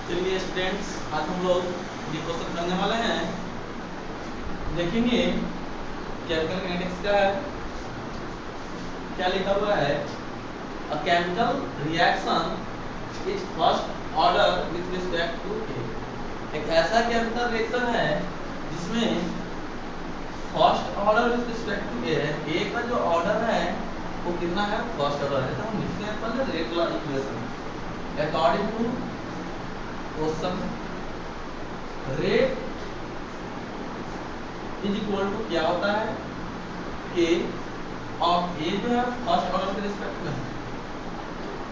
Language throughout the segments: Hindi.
चलिए स्टूडेंट्स, आज हम लोग ये क्वेश्चन करने वाले हैं। देखेंगे केमिकल काइनेटिक्स का है, क्या लिखा हुआ है। A chemical reaction is first order with respect to A. एक ऐसा केमिकल रिएक्शन है जिसमें first order with respect to A है। ए का जो ऑर्डर है वो कितना है, फर्स्ट ऑर्डर है। तो हम लिखते हैं पहले रेट वाला equation according to question rate is equal to क्या होता है के ऑफ ए जो है फर्स्ट ऑर्डर के रिस्पेक्ट में है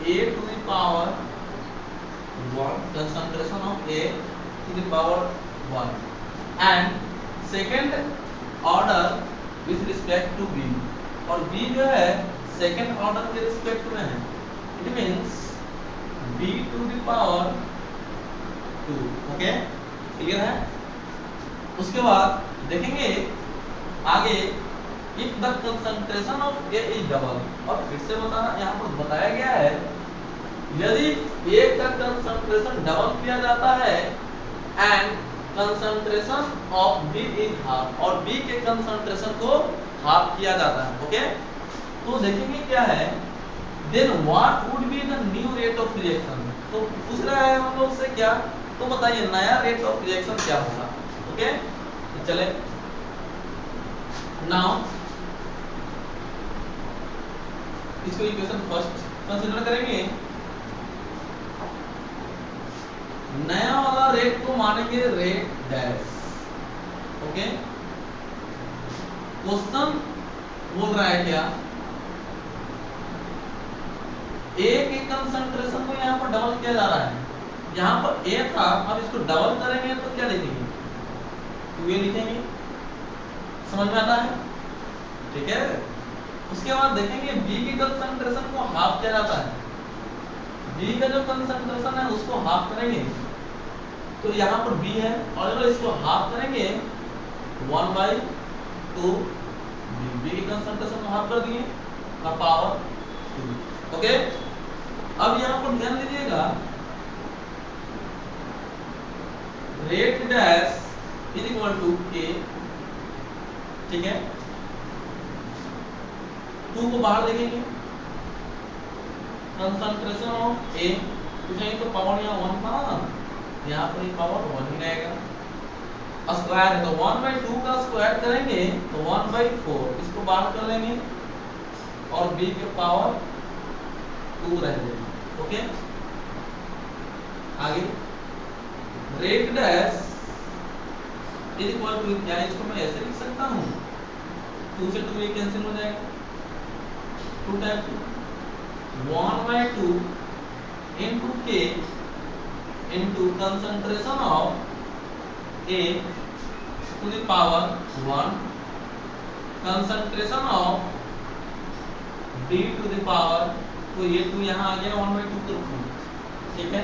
A to the power 1 concentration of A to the power 1 and second order with respect to B, और बी जो है सेकंड ऑर्डर के रिस्पेक्ट में है। It means B to the power 2। Okay, clear है। उसके बाद देखेंगे आगे, if the concentration of A is double, और फिर से यहाँ पर बताया गया है यदि ए का कंसंट्रेशन डबल किया जाता है and concentration of B is half, और बी के कंसंट्रेशन को हाफ किया जाता है। ओके, तो देखेंगे क्या है, then what would be the new rate of reaction. तो पूछ रहा है हम लोग से क्या, तो बताइए नया रेट ऑफ रिएक्शन क्या होगा। ओके, तो चले नाउ इसको इक्वेशन फर्स्ट कंसीडर करेंगे। नया वाला रेट को मानेंगे रेट डैश। ओके, क्वेश्चन बोल रहा है क्या, ए के कंसंट्रेशन को यहाँ पर डबल किया जा रहा है। यहाँ पर ए था, अब इसको डबल करेंगे तो क्या लिखेंगे, 2a लिखेंगे। समझ में आता है, ठीक है। उसके बाद देखेंगे बी की कंसंट्रेशन को हाफ किया जाता है। बी का जो कंसंट्रेशन है उसको हाफ करेंगे तो यहाँ पर बी है, और अगर इसको हाफ करेंगे 1/2 बी की कंसंट्रेशन को हाफ कर दिए का पावर 2। ओके, अब यहाँ पर ध्यान दीजिएगा, rate dash is equal to k, ठीक है। 2 को बाहर देखेंगे, कंसंट्रेशन ऑफ ए पूछेंगे तो पावर यहाँ 1 था ना, यहाँ पर पावर 1 ही रहेगा। स्क्वायर है तो 1/2 का स्क्वायर करेंगे तो 1/4, इसको बाहर कर लेंगे और बी के पावर 2 रह जाएगा। ओके, आगे rate dash is equal to क्या, इसको मैं ऐसे लिख सकता हूँ, 2 से 2 ये कैंसिल हो जाएगा, 2 type 1/2 into k into concentration of A to the power 1 concentration of B to the power, तो ये 2 यहाँ आ गया 1/2 के रूप में, ठीक है।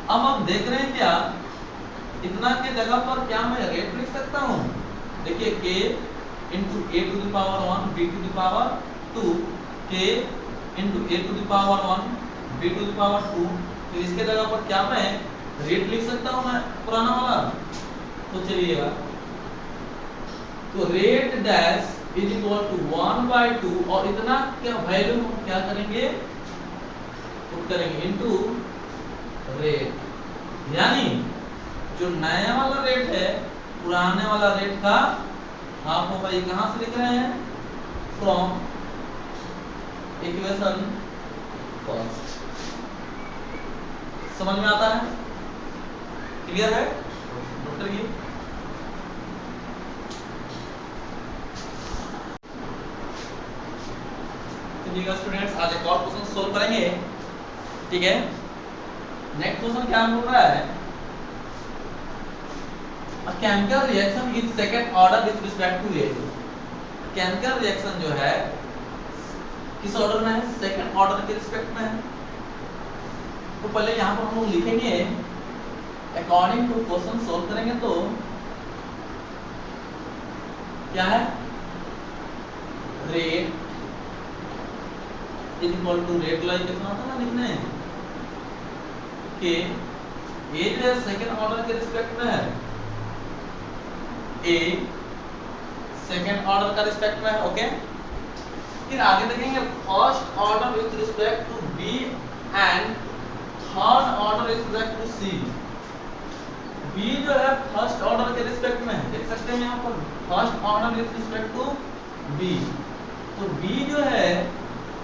अब हम देख रहे हैं क्या, इतना के जगह पर क्या मैं रेट लिख सकता हूँ। देखिए k into A to the power 1 B to the power 2, k into A to the power 1 B to the power 2, तो इसके जगह पर क्या मैं रेट लिख सकता हूँ मैं पुराना वाला। तो चलिएगा, तो rate dash is equal to 1/2, और इतना क्या वैल्यू क्या करेंगे, पुट करेंगे इनटू रेट, यानी जो नया वाला रेट है पुराने वाला रेट का हाफ होगा। ये कहां से लिख रहे हैं, फ्रॉम इक्वेशन फर्स्ट। समझ में आता है, क्लियर है, नोट करिए। चलिएगा स्टूडेंट्स, आज एक और क्वेश्चन सोल्व करेंगे, ठीक है। नेक्स्ट क्वेश्चन क्या बोल रहा है, a chemical reaction is second order with respect to A. Chemical reaction जो है किस ऑर्डर में है, सेकंड ऑर्डर के रिस्पेक्ट में है। तो पहले यहाँ पर हम लोग लिखेंगे अकॉर्डिंग टू क्वेश्चन सोल्व करेंगे तो क्या है, rate is equal to rate line कितना था ना लिखने के ए जो है सेकंड ऑर्डर के रिस्पेक्ट में है, ए सेकंड ऑर्डर का रिस्पेक्ट में है, ओके। फिर आगे देखेंगे first order with respect to B and third order with respect to C. B जो है फर्स्ट ऑर्डर के रिस्पेक्ट में है, देख सकते हैं यहाँ पर first order with respect to B. तो बी जो है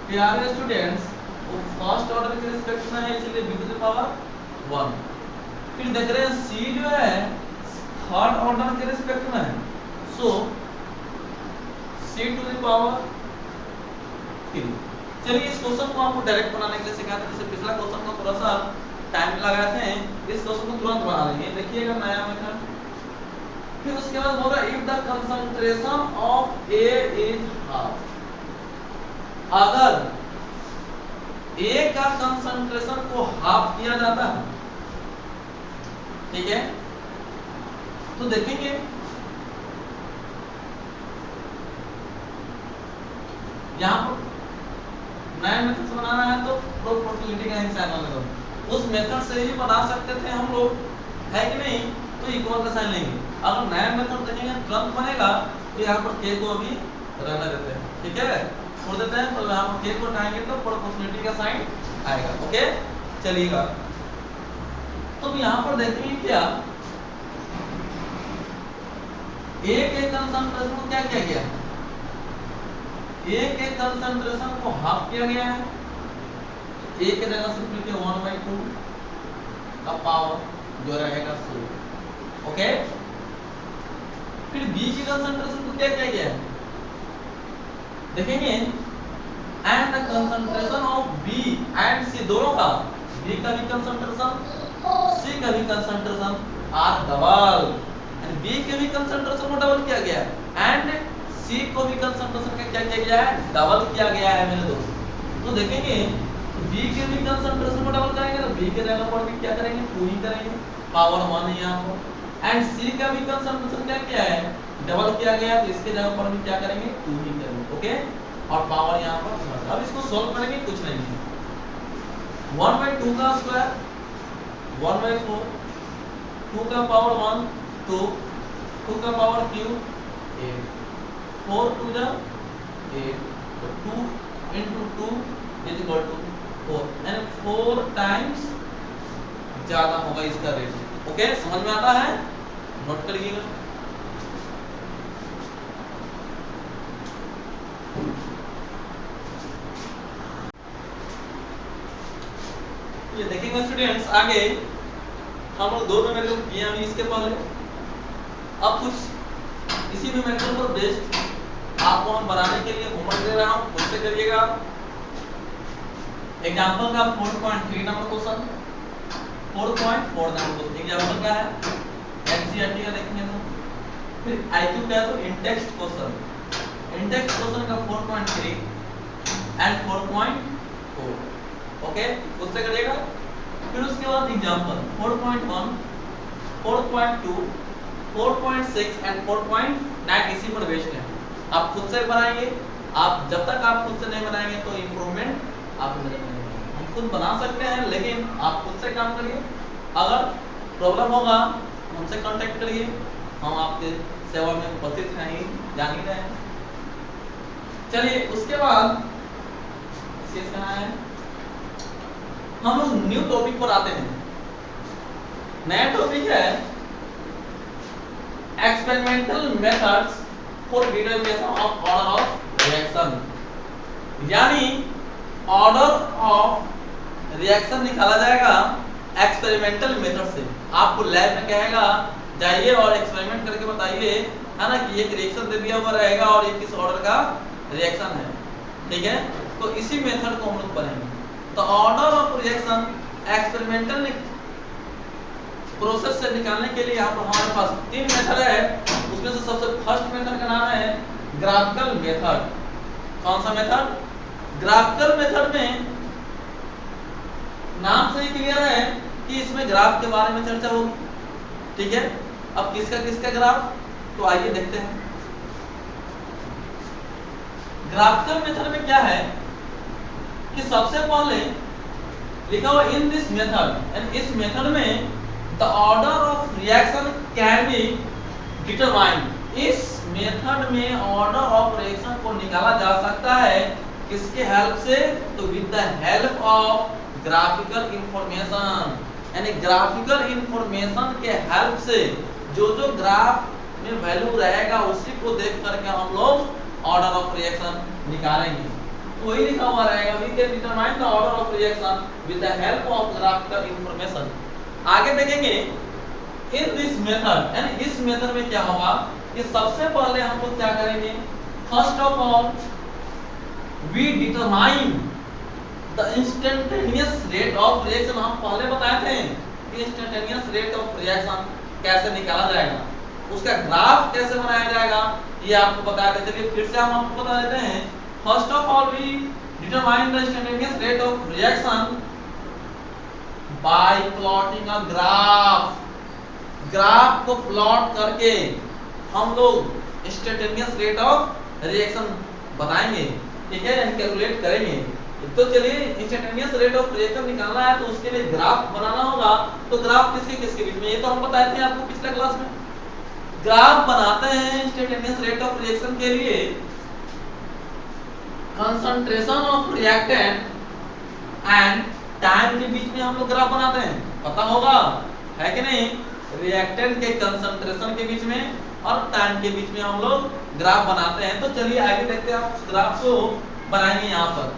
प्यारे स्टूडेंट्स वो फर्स्ट ऑर्डर के रिस्पेक्ट में है, इसलिए बी टू द पावर 1। फिर देख रहे हैं सी जो है थर्ड ऑर्डर के रिस्पेक्ट में है, सो सी टू द पावर 3। चलिए इस क्वेश्चन को आपको डायरेक्ट बनाने के लिए सिखाते हैं, जैसे पिछला क्वेश्चन को थोड़ा सा टाइम लगाए थे, इस क्वेश्चन को तुरंत बना लेंगे। देखिएगा नया मेथड। फिर उसके बाद बोला if the concentration of A is half, अगर ए का कंसंट्रेशन को हाफ किया जाता है, ठीक है, तो देखेंगे यहाँ पर नया मेथड से बनाना है तो प्रोपोर्शनलिटी का हिस्सा है, उस मेथड से ही बना सकते थे हम लोग, है कि नहीं, तो इक्वल का साइन लेंगे। अगर नया मेथड देखेंगे तुरंत बनेगा तो यहाँ पर के को अभी रहने देते हैं, ठीक है, छोड़ देते हैं, तो यहाँ पर के को उठाएंगे तो प्रोपोर्शनलिटी का साइन आएगा, ओके। चलिएगा तो यहाँ पर देखेंगे क्या ए के कंसंट्रेशन को क्या किया गया, ए के कंसंट्रेशन को हाफ किया गया है, ए के जगह सिर्फ लिखिए 1/2 का पावर जो रहेगा 4, ओके। फिर बी की कंसंट्रेशन को क्या किया गया है, देखेंगे and the concentration of B and C, दोनों का, बी का भी कंसंट्रेशन सी का भी concentration are double, and B के भी कंसंट्रेशन को डबल किया गया है एंड सी को भी कंसंट्रेशन का क्या किया गया है, डबल किया गया है मेरे दोस्त। तो देखेंगे बी के भी कंसंट्रेशन को डबल करेंगे तो बी के जगह पर भी क्या करेंगे, 2 ही करेंगे, पावर 1 है यहाँ पर, एंड सी का भी कंसंट्रेशन क्या किया है, डबल किया गया, तो इसके जगह पर भी क्या करेंगे, 2 ही करेंगे, ओके। और पावर यहाँ पर, अब इसको सॉल्व करेंगे, कुछ नहीं है, 1/2 का स्क्वायर 1/4, 2 का पावर 1 2, 2 का पावर क्यूब 8, 4 to the 8, तो 2 into 2 is equal to 4, and 4 times ज्यादा होगा इसका रेट, ओके। समझ में आता है, नोट करिएगा। ये देखेंगे स्टूडेंट्स, आगे हम लोग 2 न्यूमेरिकल किए अभी इसके पहले, अब कुछ इसी न्यूमेरिकल पर बेस्ड आपको हम बनाने के लिए होमवर्क दे रहा हूं, खुद से करिएगा। एग्जांपल का 4.3 number question, 4.4 number question example का है, एनसीईआरटी का देखेंगे तो। फिर आईक्यू का है तो इंटेक्स्ट क्वेश्चन, इंटेक्स्ट क्वेश्चन का 4.3 एंड 4.4, ओके, खुद से करिएगा। फिर उसके बाद एग्जांपल 4.1, 4.2, 4.6 एंड 4.9 इसी पर बेस्ड है, आप खुद से बनाएंगे। आप जब तक आप खुद से नहीं बनाएंगे तो इम्प्रूवमेंट आप नहीं करेंगे, हम खुद बना सकते हैं लेकिन आप खुद से काम करिए। अगर प्रॉब्लम होगा हमसे कांटेक्ट करिए, हम आपके सेवा में उपस्थित हैं, ही जान ही रहे हैं। चलिए उसके बाद शेष कहाँ है, हम लोग न्यू टॉपिक पर आते हैं। नया टॉपिक है experimental methods for determination of order of reaction, यानी ऑर्डर ऑफ रिएक्शन निकाला जाएगा एक्सपेरिमेंटल मेथड से। आपको लैब में कहेगा जाइए और एक्सपेरिमेंट करके बताइए, है ना, कि एक रिएक्शन दे दिया हुआ रहेगा और ये किस ऑर्डर का रिएक्शन है, ठीक है। तो इसी मेथड को हम लोग पढ़ेंगे। तो order of reaction experimental process से निकालने के लिए यहाँ पर हमारे पास 3 मेथड है, उसमें से सबसे फर्स्ट मेथड का नाम है ग्राफिकल मेथड। कौन सा मेथड, ग्राफिकल मेथड में नाम से ही क्लियर है कि इसमें ग्राफ के बारे में चर्चा होगी, ठीक है। अब किसका किसका ग्राफ, तो आइए देखते हैं। ग्राफिकल मेथड में क्या है कि सबसे पहले लिखा हुआ इन दिस मेथड, इस मेथड में the order of reaction can be determined. इस मेथड में ऑर्डर ऑफ रिएक्शन को निकाला जा सकता है किसके हेल्प से? तो with the help of graphical information, यानी ग्राफिकल इंफॉर्मेशन के हेल्प से जो जो ग्राफ में वैल्यू रहेगा उसी को देख करके हम लोग ऑर्डर ऑफ रिएक्शन निकालेंगे। वही लिखा हुआ रहेगा we can determine the order of reaction with the help of graphical information. आगे देखेंगे इन दिस मेथड, यानी इस मेथड में क्या होगा कि सबसे पहले हम लोग क्या करेंगे, first of all we determine the instantaneous rate of reaction. हम पहले बताए थे कि इंस्टेंटेनियस रेट ऑफ रिएक्शन कैसे निकाला जाएगा, उसका ग्राफ कैसे बनाया जाएगा, ये आपको बता देते। चलिए फिर से हम आपको बता देते हैं। First of all we determine the instantaneous rate of reaction by plotting a graph. Graph को प्लॉट करके हम लोग इंस्टेंटेनियस रेट ऑफ रिएक्शन बताएंगे, ठीक है, कैलकुलेट करेंगे। तो चलिए इंस्टेंटेनियस रेट ऑफ रिएक्शन निकालना है तो उसके लिए ग्राफ बनाना होगा। तो ग्राफ किसके किसके बीच में, ये तो हम बताए थे आपको पिछले क्लास में। ग्राफ बनाते हैं इंस्टेंटेनियस रेट ऑफ रिएक्शन के लिए concentration of reactant and time के बीच में हम लोग ग्राफ बनाते हैं, पता होगा है कि नहीं। रिएक्टेंट के कंसंट्रेशन के बीच में और टाइम के बीच में हम लोग ग्राफ बनाते हैं। तो चलिए आगे देखते हैं, हम उस ग्राफ को बनाएंगे। यहाँ पर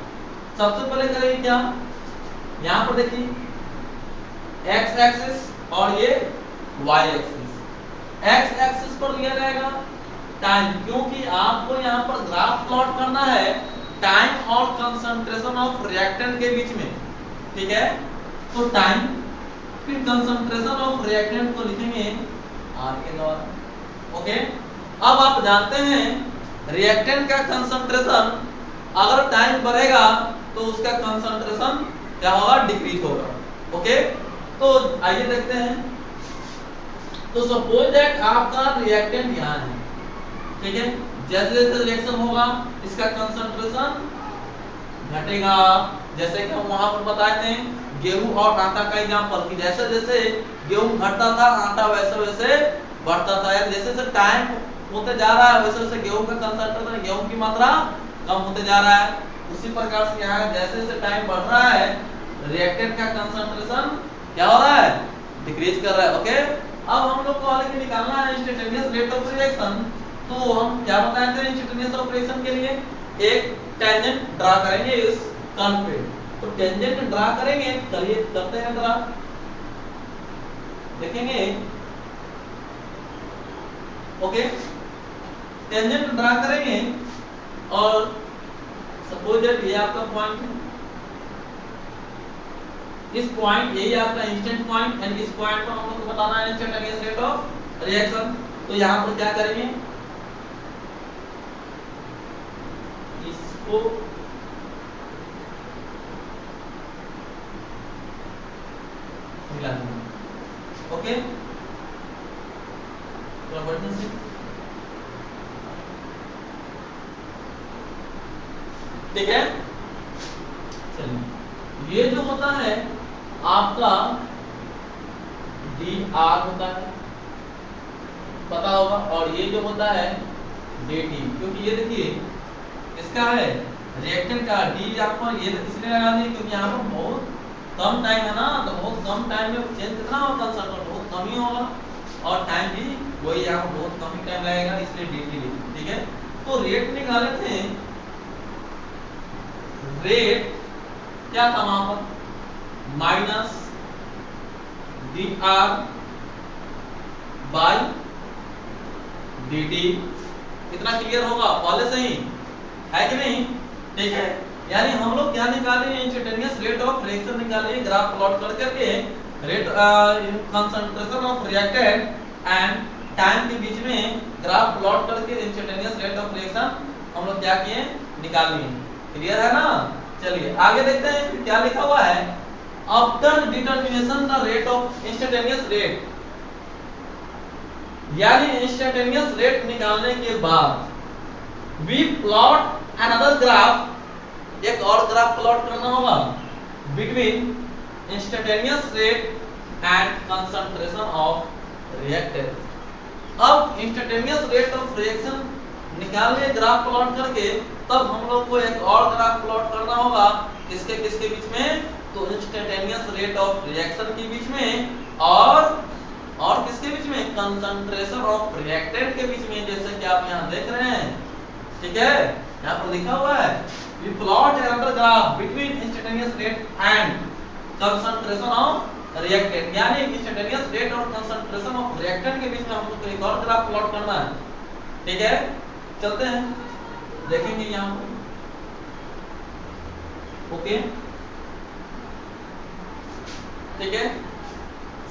सबसे पहले करेंगे क्या, यहाँ पर देखिए एक्स एक्सिस और ये वाई एक्सिस। एक्स एक्सिस पर लिया जाएगा टाइम, क्योंकि आपको यहाँ पर ग्राफ प्लॉट करना है टाइम और कंसंट्रेशन ऑफ रिएक्टेंट के बीच में, ठीक है। तो टाइम, फिर कंसंट्रेशन ऑफ रिएक्टेंट को लिखेंगे आर के द्वारा, ओके। अब आप जानते हैं रिएक्टेंट का कंसंट्रेशन अगर टाइम बढ़ेगा तो उसका कंसंट्रेशन क्या होगा, डिक्रीज होगा, ओके। तो आइए देखते हैं। तो सपोज दैट आपका रिएक्टेंट यहाँ है, ठीक है। जैसे जैसे रिएक्शन होगा इसका कंसंट्रेशन घटेगा। जैसे कि हम वहां पर बताए थे गेहूं और आटा का एग्जांपल कि जैसे जैसे गेहूं घटता था आटा वैसे वैसे बढ़ता था। यानी जैसे जैसे टाइम होते जा रहा है वैसे वैसे गेहूं का कंसंट्रेशन, गेहूं की मात्रा कम होते जा रहा है। उसी प्रकार से यहाँ जैसे जैसे टाइम बढ़ रहा है रिएक्टेंट का कंसंट्रेशन क्या हो रहा है, डिक्रीज कर रहा है, ओके। अब हम लोग को आगे निकालना है इंस्टेंटेनियस रेट ऑफ रिएक्शन। तो हम क्या बताए थे इंस्टेंटेनियस ऑफ रिएक्शन के लिए, एक टेंजेंट ड्रा करेंगे इस कर्व पे। तो टेंजेंट ड्रा करेंगे, चलिए करते हैं ड्रा, देखेंगे, ओके। टेंजेंट ड्रा करेंगे और सपोज दैट ये आपका पॉइंट है, इस पॉइंट यही आपका इंस्टेंट पॉइंट, एंड इस पॉइंट पर हम लोग को बताना है इंस्टेंटेनियस रेट ऑफ रिएक्शन। तो यहाँ पर क्या करेंगे, इसको मिला देंगे, ओके। तो बढ़िया से ठीक है। चलिए ये जो होता है आपका डी आर होता है, पता होगा, और ये जो होता है डी टी, क्योंकि ये देखिए इसका है रिएक्टेंट का डी यहाँ पर ये इसलिए लगा दिए क्योंकि यहाँ पर बहुत कम टाइम है ना, तो बहुत कम टाइम में चेंज कितना होगा, कंसंट्रेशन बहुत कम ही होगा और टाइम भी वही यहाँ पर बहुत कम ही टाइम लगेगा, इसलिए डी टी लिखी, ठीक है। तो रेट निकाले थे, रेट क्या था वहां पर minus d r by d T. इतना क्लियर होगा पहले से ही, है कि नहीं, ठीक है। यानी हम लोग क्या निकाले, इंस्टेंटेनियस रेट ऑफ रिएक्शन निकाले ग्राफ प्लॉट कर करके rate concentration of reactant and time के बीच में ग्राफ प्लॉट करके इंस्टेंटेनियस रेट ऑफ रिएक्शन हम लोग क्या किए, निकाल लिए। क्लियर है ना। चलिए आगे देखते हैं फिर क्या लिखा हुआ है। After determination the rate of instantaneous rate, यानी इंस्टेंटेनियस रेट निकालने के बाद वी प्लॉट अनदर ग्राफ, एक और ग्राफ प्लॉट करना होगा between instantaneous rate and concentration of reactant। अब इंस्टेंटेनियस रेट ऑफ रिएक्शन निकालने ग्राफ प्लॉट करके तब हम लोग को एक और ग्राफ प्लॉट करना होगा किसके किसके बीच में, तो इंस्टेंटेनियस रेट ऑफ रिएक्शन के बीच में और किसके बीच में, कंसंट्रेशन ऑफ रिएक्टेंट के बीच में, जैसे कि आप यहां देख रहे हैं। ठीक है, यहां पर लिखा हुआ है we plot another graph between instantaneous rate and concentration of reactant, यानी इंस्टेंटेनियस रेट और कंसंट्रेशन ऑफ रिएक्टेंट के बीच में हम लोग को एक और ग्राफ प्लॉट करना है। ठीक है, चलते हैं देखेंगे यहां पर। ओके, ठीक है,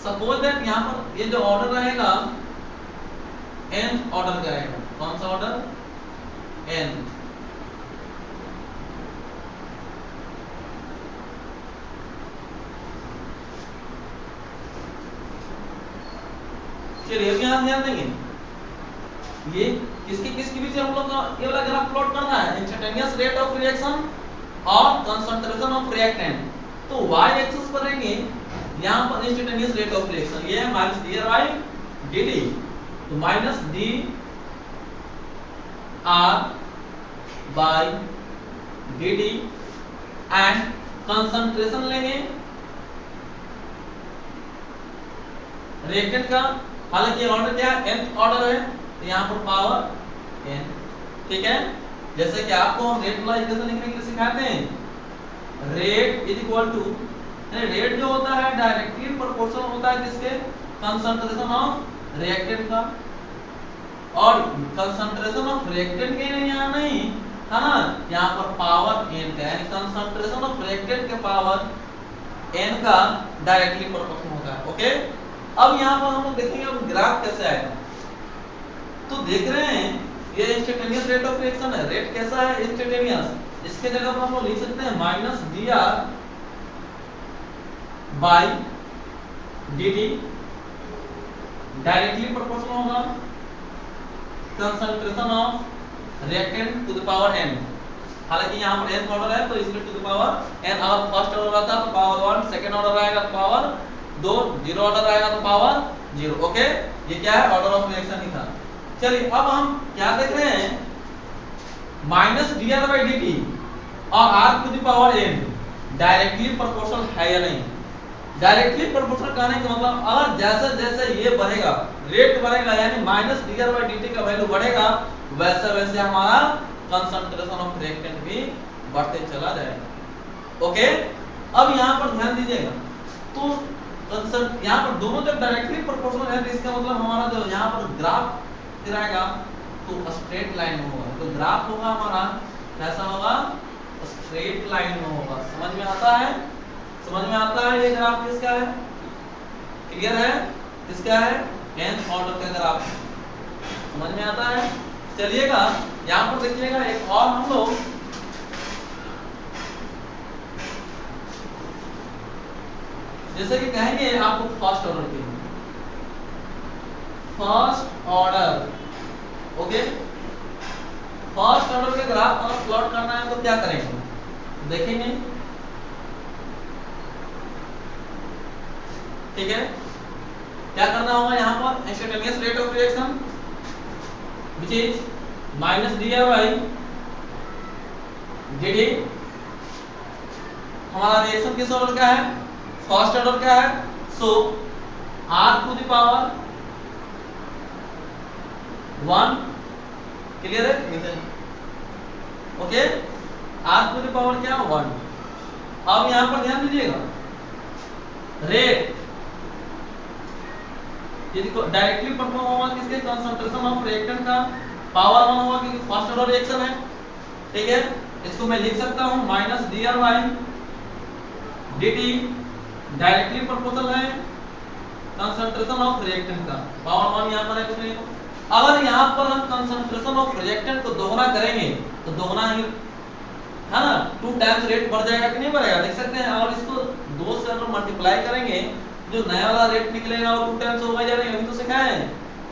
सपोज दैट यहां पर ये जो ऑर्डर रहेगा nth ऑर्डर का रहेगा। कौन सा ऑर्डर, n। चलिए अब यहां ध्यान देंगे ये किसके किसके बीच हम लोग को ये वाला ग्राफ प्लॉट करना है, इंस्टेंटेनियस रेट ऑफ रिएक्शन और कंसंट्रेशन ऑफ रिएक्टेंट। तो y एक्सिस पर रहेंगे यहां पर इंस्टेंटेनियस रेट ऑफ रिएक्शन, ये है minus d r by d d, तो minus d r by d d and concentration लेंगे रिएक्टेंट का, हालांकि ऑर्डर क्या है, nth ऑर्डर है, तो यहां पर पावर n। ठीक है, जैसे कि आपको हम रेट वाला इक्वेशन लिखने के लिए सिखाते हैं, rate is equal to, rate जो होता है डायरेक्टली प्रोपोर्शनल होता है किसके, कंसंट्रेशन ऑफ रिएक्टेंट का, और कंसंट्रेशन ऑफ रिएक्टेंट के यहाँ नहीं है ना, यहाँ पर पावर n का, यानी कंसंट्रेशन ऑफ रिएक्टेंट के पावर n का डायरेक्टली प्रोपोर्शनल होता है। ओके, अब यहाँ पर हम लोग देखेंगे अब ग्राफ कैसे आएगा। तो देख रहे हैं ये इंस्टेंटेनियस रेट ऑफ रिएक्शन है, रेट कैसा है, इंस्टेंटेनियस, इसके जगह पर हम लोग लिख सकते हैं minus d r by d d, directly proportional होगा concentration of reactant to the power n। हालांकि यहाँ पर n ऑर्डर है तो इसलिए टू द पावर n, अगर फर्स्ट ऑर्डर आता तो पावर 1, सेकंड ऑर्डर आएगा तो पावर 2, जीरो ऑर्डर आएगा तो पावर 0। ओके, ये क्या है, ऑर्डर ऑफ रिएक्शन ही था। चलिए अब हम क्या देख रहे हैं, minus d r by d t और r to the power n directly proportional है या नहीं। डायरेक्टली प्रोपोर्शनल कहने का मतलब अगर जैसे जैसे ये बढ़ेगा, रेट बढ़ेगा, यानी minus d r by d T का वैल्यू बढ़ेगा, वैसे वैसे हमारा कंसंट्रेशन ऑफ रिएक्टेंट भी बढ़ते चला जाएगा। ओके, अब यहाँ पर ध्यान दीजिएगा, तो यहाँ पर दोनों जब डायरेक्टली प्रोपोर्शनल है तो इसका मतलब हमारा जो यहाँ पर ग्राफ गिराएगा तो स्ट्रेट लाइन में होगा, तो ग्राफ होगा हमारा कैसा होगा, स्ट्रेट लाइन में होगा। समझ में आता है, समझ में आता है ये ग्राफ किसका है, क्लियर है, किसका है, nth ऑर्डर का ग्राफ, समझ में आता है। चलिएगा यहाँ पर देखिएगा एक और हम लोग जैसे कि कहेंगे आपको फर्स्ट ऑर्डर के, first order, okay, first order के ग्राफ अगर प्लॉट करना है तो क्या करेंगे, देखेंगे। ठीक है, क्या करना होगा, यहाँ पर instantaneous rate of reaction which is minus d r by d t, हमारा रिएक्शन किस ऑर्डर का है, फर्स्ट ऑर्डर का है, so r to the power 1, clear है, okay, r to the power क्या, 1। अब यहां पर ध्यान दीजिएगा, रेट डायरेक्टली परफॉर्म होगा किसके, कंसंट्रेशन ऑफ रिएक्टेंट का, पावर 1 होगा क्योंकि फर्स्ट ऑर्डर रिएक्शन है। ठीक है, इसको मैं लिख सकता हूं minus d r by d T, directly proportional है कंसंट्रेशन ऑफ रिएक्टेंट का, पावर 1 यहां पर है किसमें। अगर यहां पर हम कंसंट्रेशन ऑफ रिएक्टेंट को दोगुना करेंगे तो दोगुना ही है ना, 2 टाइम्स रेट बढ़ जाएगा कि नहीं बढ़ेगा, देख सकते हैं। और इसको 2 से अगर मल्टीप्लाई करेंगे जो नया वाला रेट निकलेगा वो 2 टाइम्स होगा या नहीं, अभी तो सिखाए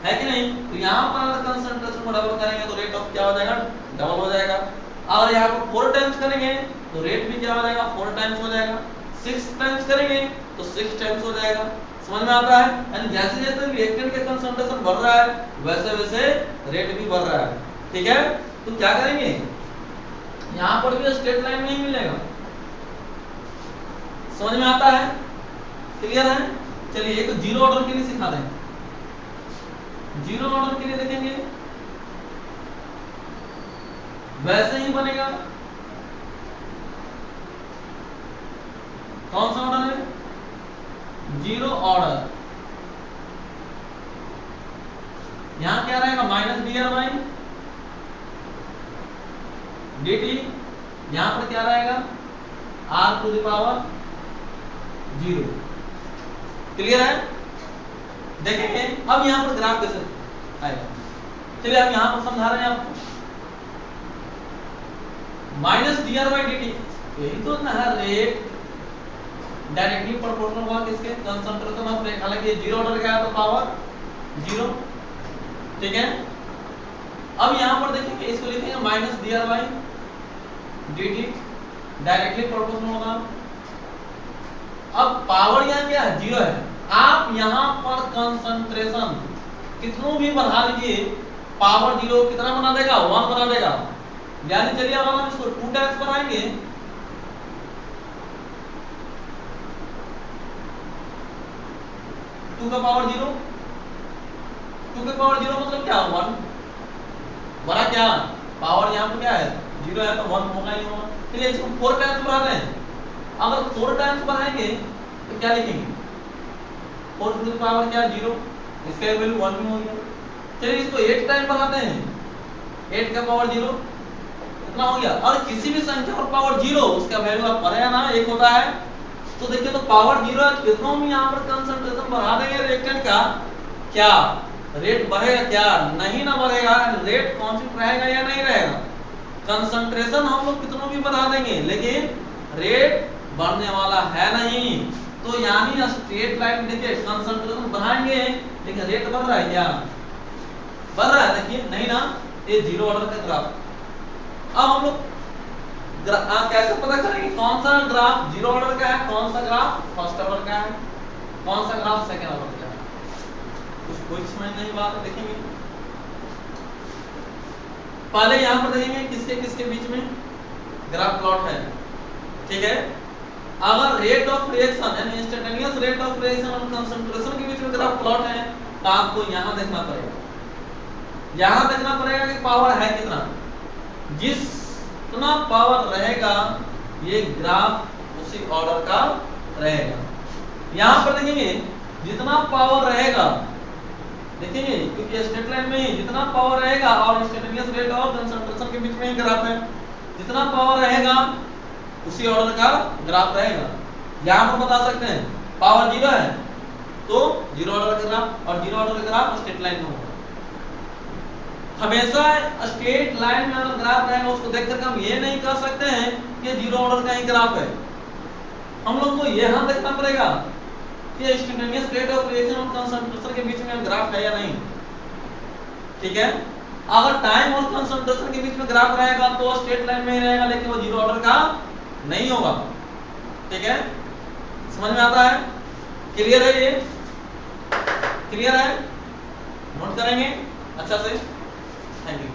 है कि नहीं। तो यहाँ पर अगर कंसंट्रेशन को डबल करेंगे तो रेट ऑफ क्या हो जाएगा, डबल हो जाएगा। अगर यहाँ पर 4 टाइम्स करेंगे तो रेट भी क्या हो जाएगा, 4 टाइम्स हो जाएगा। 6 टाइम्स करेंगे तो 6 टाइम्स हो जाएगा। समझ में आता है? यानी जैसे जैसे रिएक्टेंट का कंसंट्रेशन बढ़ रहा है वैसे वैसे रेट भी बढ़ रहा है। ठीक है, तो क्या करेंगे, यहां पर भी स्ट्रेट लाइन नहीं मिलेगा। समझ में आता है? क्लियर है? चलिए एक जीरो ऑर्डर के लिए सिखा दें। जीरो ऑर्डर के लिए देखेंगे वैसे ही बनेगा। कौन सा ऑर्डर है? Zero order. यहां क्या रहेगा, माइनस dr बाई dt। यहां पर क्या रहेगा, r to the power 0। Clear है? देखेंगे अब यहां पर ग्राफ कैसे आएगा। चलिए अब यहां पर समझा रहे हैं आपको। माइनस dr बाई dt, यही तो ना है रेट डायरेक्टली प्रोपोर्शनल हुआ किसके, कंसंट्रेशन ऑफ रेट। हालांकि जीरो ऑर्डर का है तो पावर 0। ठीक है, अब यहां पर देखेंगे इसको लिखेंगे minus dr by dt, directly proportional होगा। अब पावर यहां क्या है, 0 है। आप यहां पर कंसंट्रेशन कितनों भी बढ़ा लीजिए, पावर 0 कितना बना देगा, 1 बना देगा। यानी चलिए अगर हम इसको 2 टाइम्स बनाएंगे, 2 का पावर 0, 2 का पावर 0 मतलब क्या, 1 बड़ा। क्या पावर यहाँ पे क्या है, 0 है तो 1 होगा ही होगा। चलिए इसको 4 टाइम्स बढ़ाते हैं। अगर 4 टाइम्स बढ़ाएंगे तो क्या लिखेंगे, 4 टू द पावर क्या, 0, इसका वैल्यू 1 भी हो गया। चलिए इसको 8 टाइम बढ़ाते हैं, 8 का पावर 0 कितना हो गया। और किसी भी संख्या पर पावर 0 उसका वैल्यू आप पढ़े ना 1 होता है। तो देखिए तो पावर 0 है, कितनों भी यहाँ पर कंसंट्रेशन बढ़ा देंगे रिएक्टेंट का, क्या रेट बढ़ेगा, क्या नहीं ना बढ़ेगा, रेट कांस्टेंट रहेगा या नहीं रहेगा। कंसंट्रेशन हम लोग कितनों भी बढ़ा देंगे लेकिन रेट बढ़ने वाला है नहीं। तो यानी स्ट्रेट लाइन देखिए कंसंट्रेशन बढ़ाएंगे लेकिन रेट बढ़ रहा है, क्या बढ़ रहा है, देखिए नहीं ना, ये जीरो ऑर्डर का ग्राफ। अब हम लोग कैसे पता करेंगे कौन सा ग्राफ जीरो ऑर्डर का है, कौन सा ग्राफ फर्स्ट ऑर्डर का है, कौन सा ग्राफ सेकंड ऑर्डर का है। कुछ कोई समझ नहीं बात है, देखेंगे पहले यहां पर देखेंगे किसके किसके बीच में ग्राफ प्लॉट है। ठीक है, अगर रेट ऑफ रिएक्शन यानी इंस्टेंटेनियस रेट ऑफ रिएक्शन और कंसंट्रेशन के बीच में ग्राफ प्लॉट है तो आपको यहां देखना पड़ेगा, यहां देखना पड़ेगा कि पावर है कितना। जितना पावर रहेगा ये ग्राफ उसी ऑर्डर का रहेगा। यहां पर देखेंगे जितना पावर रहेगा, देखेंगे क्योंकि स्ट्रेट लाइन में ही जितना पावर रहेगा और इंस्टेंटेनियस रेट और कंसंट्रेशन के बीच में ही ग्राफ है, जितना पावर रहेगा उसी ऑर्डर का ग्राफ रहेगा। यहां पर बता सकते हैं पावर 0 है तो जीरो ऑर्डर का ग्राफ, और जीरो ऑर्डर का ग्राफ स्ट्रेट लाइन में होगा। हमेशा स्ट्रेट लाइन में अगर ग्राफ रहेगा उसको देख करके हम ये नहीं कह सकते हैं कि जीरो ऑर्डर का ही ग्राफ है। हम लोग को यहां देखना पड़ेगा कि इंस्टेंटेनियस रेट ऑफ रिएक्शन और कंसंट्रेशन के बीच में ग्राफ है या नहीं। ठीक है, अगर टाइम और कंसंट्रेशन के बीच में ग्राफ रहेगा तो स्ट्रेट लाइन में ही रहेगा लेकिन वो जीरो ऑर्डर का नहीं होगा। ठीक है, समझ में आता है? क्लियर है? ये क्लियर है? नोट करेंगे अच्छा से। Thank you.